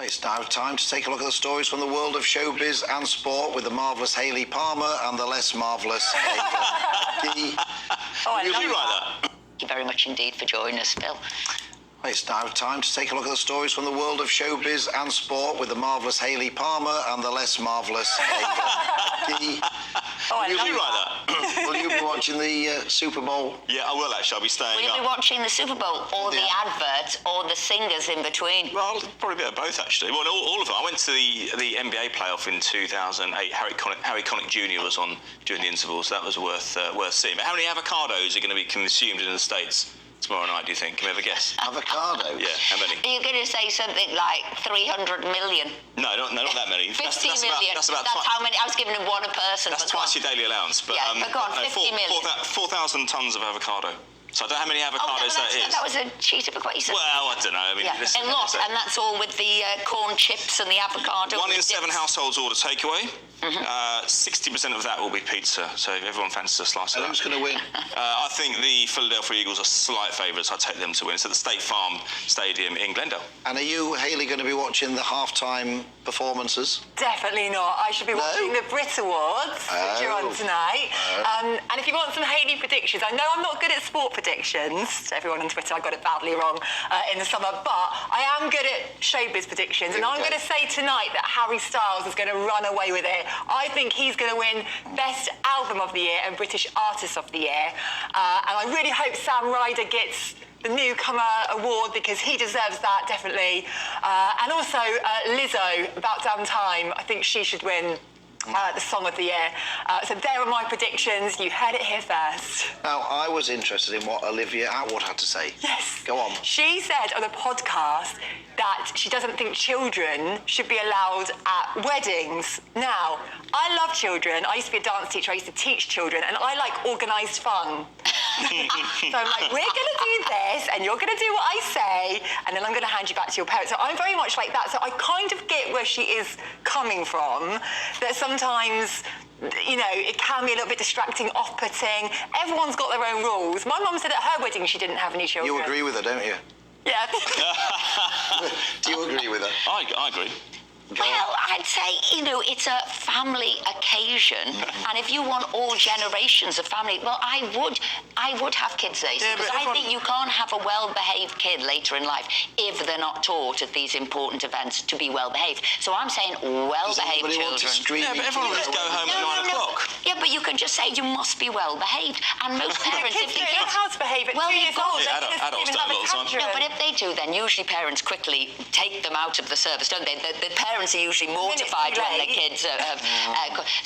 It's now time to take a look at the stories from the world of showbiz and sport with the marvellous Hayley Palmer and the less marvellous Hayley. You write that? Thank you very much indeed for joining us, Phil. It's now time to take a look at the stories from the world of showbiz and sport with the marvellous Hayley Palmer and the less marvellous Hayley. You write that? Will you be watching the Super Bowl? Yeah, I will actually. I'll be staying Will you be watching the Super Bowl or the adverts or the singers in between? Well, probably a bit of both, actually. Well, all of it. I went to the NBA playoff in 2008. Harry Connick Jr. was on during the intervals. So that was worth seeing. But how many avocados are going to be consumed in the States tomorrow night, do you think? Can we have a guess? Avocados? Yeah, how many? Are you going to say something like 300 million? No, not that many. 50 million. That's how many. I was giving him one a person. That's twice your daily allowance. But, yeah, but go on, 50 million. 4,000 tonnes of avocado. So I don't know how many avocados that is. That was a cheat of equation. Well, I don't know. I mean, yeah. listen, a lot, and that's all with the corn chips and the avocado. 1 in 7 households order takeaway. 60% of that will be pizza, so everyone fancies a slice of that. Who's going to win? I think the Philadelphia Eagles are slight favourites. I'd take them to win. It's at the State Farm Stadium in Glendale. And are you, Hayley, going to be watching the half-time performances? Definitely not. I should be watching the Brit Awards, which are on tonight. And if you want some Hayley predictions, I know I'm not good at sport predictions. To everyone on Twitter, I got it badly wrong in the summer, but I am good at showbiz predictions. And I'm going to say tonight that Harry Styles is going to run away with it. I think he's going to win Best Album of the Year and British Artist of the Year. And I really hope Sam Ryder gets the Newcomer Award because he deserves that, definitely. And also Lizzo, About Damn Time. I think she should win the Song of the Year. So there are my predictions. You heard it here first. Now, I was interested in what Olivia Attwood had to say. Yes. Go on. She said on a podcast that she doesn't think children should be allowed at weddings. Now, I love children. I used to be a dance teacher. I used to teach children, and I like organised fun. So I'm like, we're going to do this, and you're going to do what I say, and then I'm going to hand you back to your parents. So I'm very much like that. So I kind of get where she is coming from, that sometimes, you know, it can be a little bit distracting, off-putting. Everyone's got their own rules. My mum said at her wedding she didn't have any children. You agree with her, don't you? Yeah. Do you agree with her? I agree. Well, I'd say, you know, it's a family occasion, and if you want all generations of family, well, I would have kids there, because I think you can't have a well-behaved kid later in life if they're not taught at these important events to be well-behaved. So I'm saying well-behaved children. Yeah, but everyone will just go home at 9 o'clock. Yeah, but you can just say you must be well-behaved, and most parents, if they don't know how to behave at 2 years old, adults don't a lot of time. No, but if they do, then usually parents quickly take them out of the service, don't they? The parents are usually mortified when their kids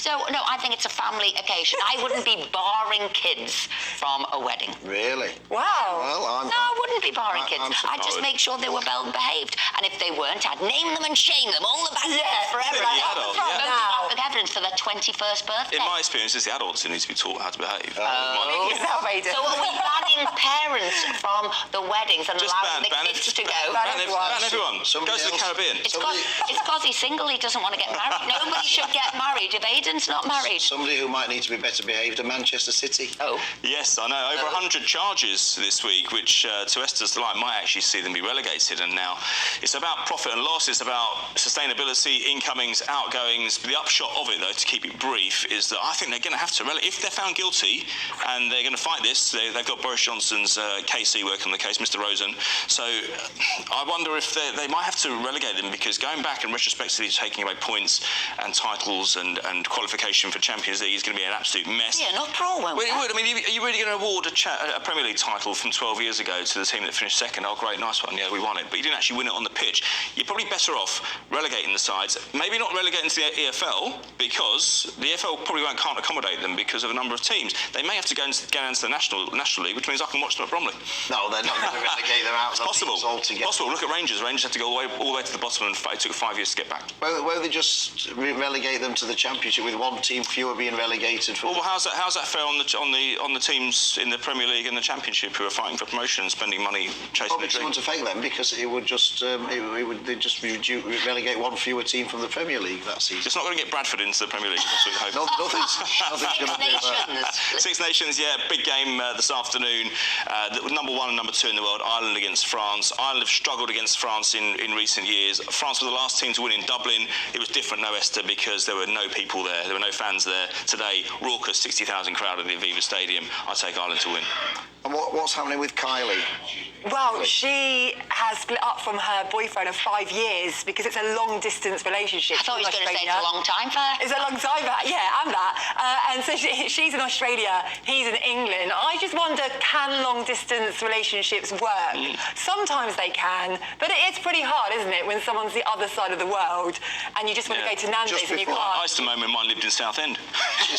so no, I think it's a family occasion. I wouldn't be barring kids from a wedding. Really? Wow. Well, No, I wouldn't be barring kids. I'd just make sure they were well behaved, and if they weren't, I'd name them and shame them all the back forever. Photographic evidence for their 21st birthday. In my experience, it's the adults who need to be taught how to behave. So are we banning parents from the weddings and allowing the kids to go? Ban everyone. Go to the Caribbean. It's because he's single, he doesn't want to get married. Nobody should get married if Aidan's not married. Somebody who might need to be better behaved at Manchester City. Oh. Yes, I know. Over 100 charges this week, which to Esther's delight might actually see them be relegated. And now it's about profit and loss. It's about sustainability, incomings, outgoings. The upshot of it, though, to keep it brief, is that I think they're going to have to if they're found guilty, and they're going to fight this. They've got Boris Johnson's KC working on the case, Mr. Rosen. So I wonder if they might have to relegate them, because going back and retrospectively taking away points and titles and qualification for Champions League is going to be an absolute mess. Yeah, not pro, won't it would. I mean, are you really going to award a Premier League title from 12 years ago to the team that finished second? Oh, great, nice one. Yeah, we won it. But you didn't actually win it on the pitch. You're probably better off relegating the sides. Maybe not relegating to the EFL, because the EFL probably can't accommodate them because of a number of teams. They may have to go into the National League, which means I can watch them at Bromley. No, they're not going to relegate them out. It's possible. Altogether. Possible. Look at Rangers. Rangers had to go all the way to the bottom, and it took 5 years to get back. Won't they just relegate them to the Championship with one team fewer being relegated? Well, how's that fair on the teams in the Premier League and the Championship who are fighting for promotion and spending money chasing Probably the dream? someone to fake them, because it would just they'd just relegate one fewer team from the Premier League that season. It's not going to get Bradford into the Premier League. That's what we hope. Nothing's going to do that. Six Nations, yeah, big game this afternoon. Number 1 and number 2 in the world, Ireland against France. Ireland have struggled against France in recent years. France were the last team to win in Dublin. It was different, no Esther, because there were no people there. There were no fans there. Today, raucous 60,000 crowd at the Aviva Stadium. I take Ireland to win. And what's happening with Kylie? Well, she has split up from her boyfriend of 5 years because it's a long-distance relationship. I thought he was going to say it's a long time for her. It's a long time for her, yeah, and that. And so she's in Australia, he's in England. I just wonder, can long-distance relationships work? Sometimes they can, but it is pretty hard, isn't it, when someone's the other side of the world and you just want to go to Nando's and you can't. I used to know when mine lived in Southend. She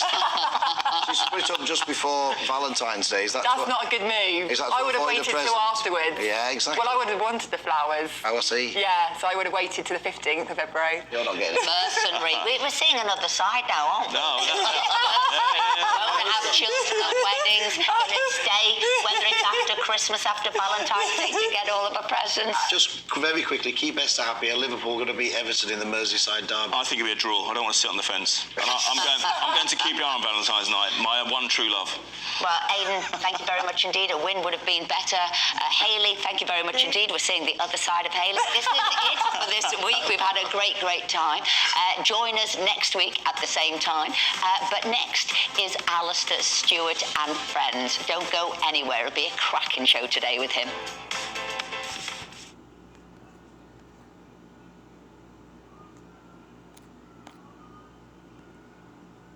split up just before Valentine's Day. That's not a good move. I would have waited till afterwards. Yeah, exactly. Well, I would have wanted the flowers. Oh, I see. Yeah, so I would have waited till the 15th of February. You're not getting it. Mercenary. We're seeing another side now, aren't we? No. Going to have children at weddings, going to stay, whether it's after Christmas, after Valentine's Day, to get all of her presents. Just very quickly, keep Esther happy. Are Liverpool going to beat Everton in the Merseyside derby? I think it'll be a draw. I don't want to sit on the fence. And I'm going to keep your eye on Valentine's night, my one true love. Well, Aidan, thank you very much indeed. A win would have been better. Hayley, thank you very much indeed. We're seeing the other side of Hayley. This is it for this week. We've had a great time. Join us next week at the same time. But next is Alistair Stewart and friends. Don't go anywhere. It'll be a cracking show today with him.